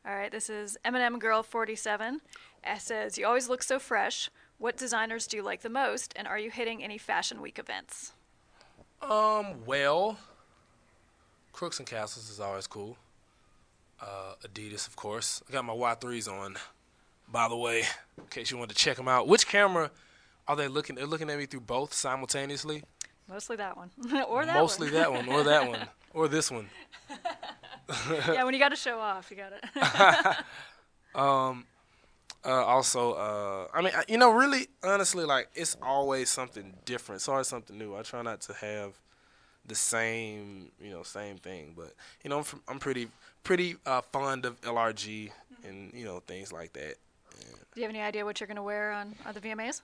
All right, this is Eminem Girl 47. It says, "You always look so fresh. What designers do you like the most, and are you hitting any Fashion Week events?" Well, Crooks and Castles is always cool. Adidas, of course. I got my Y3s on, by the way, in case you wanted to check them out. Which camera are they looking? They're looking at me through both simultaneously. Mostly that one, or that Mostly one. that one, or that one, or this one. Yeah, when you got to show off, you got to. I mean, really, honestly, like it's always something different. It's always something new. I try not to have the same, same thing. But I'm pretty fond of LRG and things like that. Do you have any idea what you're going to wear on the VMAs?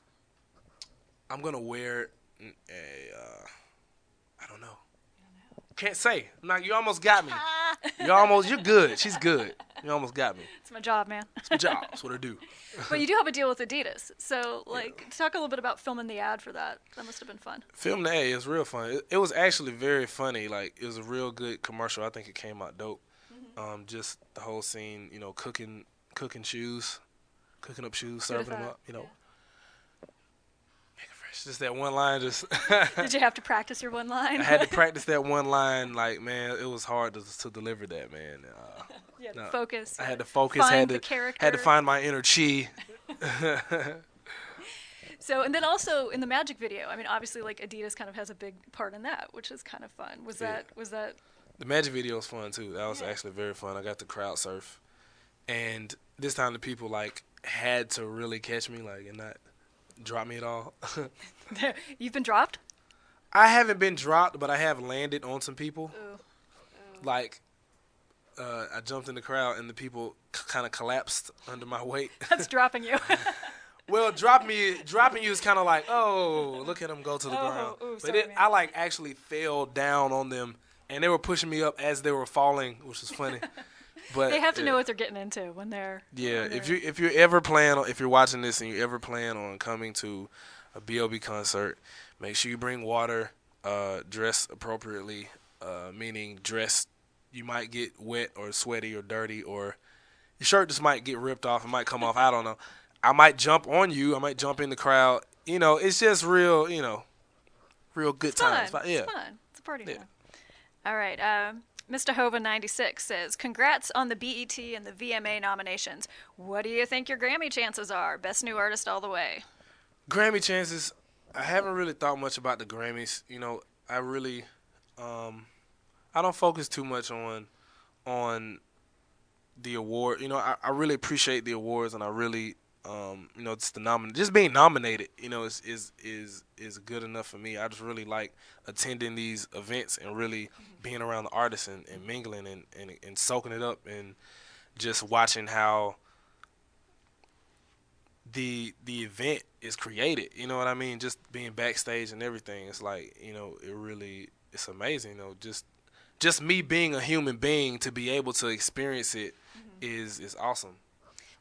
I'm gonna wear I don't know. Can't say. Now you almost got me. You're good. She's good. You almost got me. It's my job, man. It's my job. That's what I do. But you do have a deal with Adidas. So, talk a little bit about filming the ad for that. That must have been fun. Film the A is real fun. It was actually very funny. Like, it was a real good commercial. I think it came out dope. Just the whole scene, cooking shoes, cooking up shoes, serving them up, Yeah. Just that one line. Did you have to practice your one line? I had to practice that one line. Like, man, it was hard to deliver that, man. Focus. I had to focus. Find the character. Had to find my inner chi. So, and then also in the Magic video, I mean, obviously, like Adidas kind of has a big part in that, which is kind of fun. Was that? The Magic video was fun too. That was actually very fun. I got to crowd surf, and this time the people had to really catch me, and not drop me at all. You've been dropped? I haven't been dropped, but I have landed on some people. Ooh. I jumped in the crowd and the people kind of collapsed under my weight. That's dropping you. Well, dropping you is kind of like, oh, look at them go to the ground. Ooh, But sorry, man. I actually fell down on them, and they were pushing me up as they were falling, which was funny. But They have to know what they're getting into when they're. yeah, when if they're- if you're watching this and you ever plan on coming to a B.O.B. concert, make sure you bring water, dress appropriately, meaning dress. You might get wet or sweaty or dirty, or your shirt just might get ripped off. It might come off. I don't know. I might jump on you. I might jump in the crowd. It's just real, real good times. Fun. Yeah. It's fun. It's a party. Yeah. Time. All right. Mr. Hova96 says, "Congrats on the BET and the VMA nominations. What do you think your Grammy chances are? Best New Artist all the way." Grammy chances. I haven't really thought much about the Grammys. I really, I don't focus too much on the award. I really appreciate the awards, and I really, just being nominated, is good enough for me. I just really like attending these events and really being around the artists and mingling and soaking it up and just watching how the event is created. You know what I mean? Just being backstage and everything. It's like, it's amazing. Just me being a human being to be able to experience it is awesome.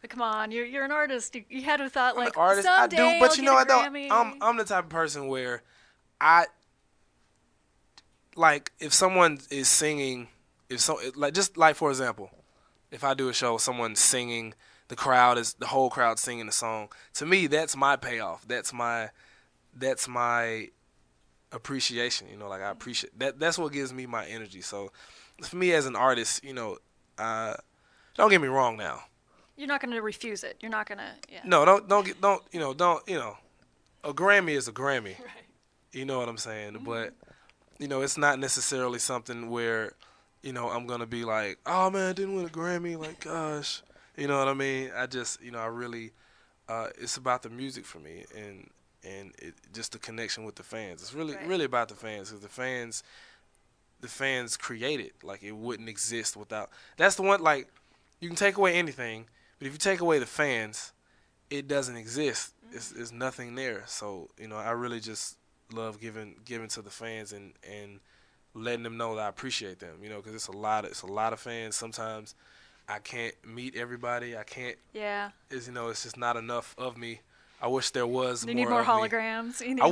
But come on, you're an artist. You had to have thought I'm like an artist. someday I do, but I'll I get a don't. Grammy. I'm the type of person where if someone is singing, just like for example, if I do a show, someone's singing, the whole crowd singing the song. To me, that's my payoff. That's my appreciation. I appreciate that. That's what gives me my energy. So, for me as an artist, don't get me wrong now. You're not going to refuse it. You're not going to. Yeah. No, a Grammy is a Grammy. Right. You know what I'm saying? But, it's not necessarily something where, I'm going to be like, oh, man, I didn't win a Grammy. Like, gosh. You know what I mean? I just, I really, it's about the music for me and just the connection with the fans. It's really, Right. really about the fans because the fans create it. Like, it wouldn't exist without. That's the one, like, you can take away anything, but if you take away the fans, it doesn't exist. It's nothing there. So, I really just love giving to the fans and letting them know that I appreciate them, because it's a lot of fans. Sometimes I can't meet everybody. I can't. Yeah. It's just not enough of me. I wish there was You more need more of me. holograms. You need I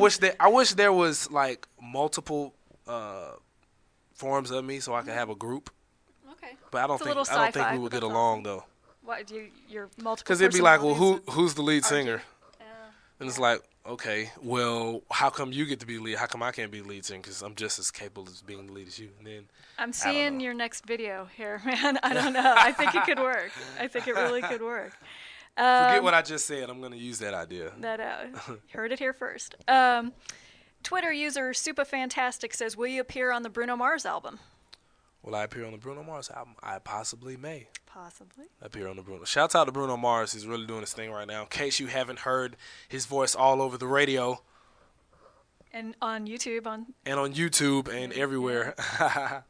wish there was like multiple forms of me so I could have a group. Okay. But I don't It's a little think sci-fi, we would but get that's along awesome. though. What do you're multiple? Because it'd be like, well, personalities who's the lead and- singer? Yeah. And it's like, okay, well, how come you get to be lead? How come I can't be lead singer? Because I'm just as capable as being the lead as you. And then I'm know. seeing your next video here, man. I don't know. I think it could work. I think it really could work. forget what I just said. I'm going to use that idea. That heard it here first. Twitter user SupaFantastic says, "Will you appear on the Bruno Mars album?" Will I appear on the Bruno Mars album? I possibly may Possibly. appear on the Bruno. Shouts out to Bruno Mars. He's really doing his thing right now. In case you haven't heard his voice all over the radio And on YouTube, and on YouTube and everywhere. yeah.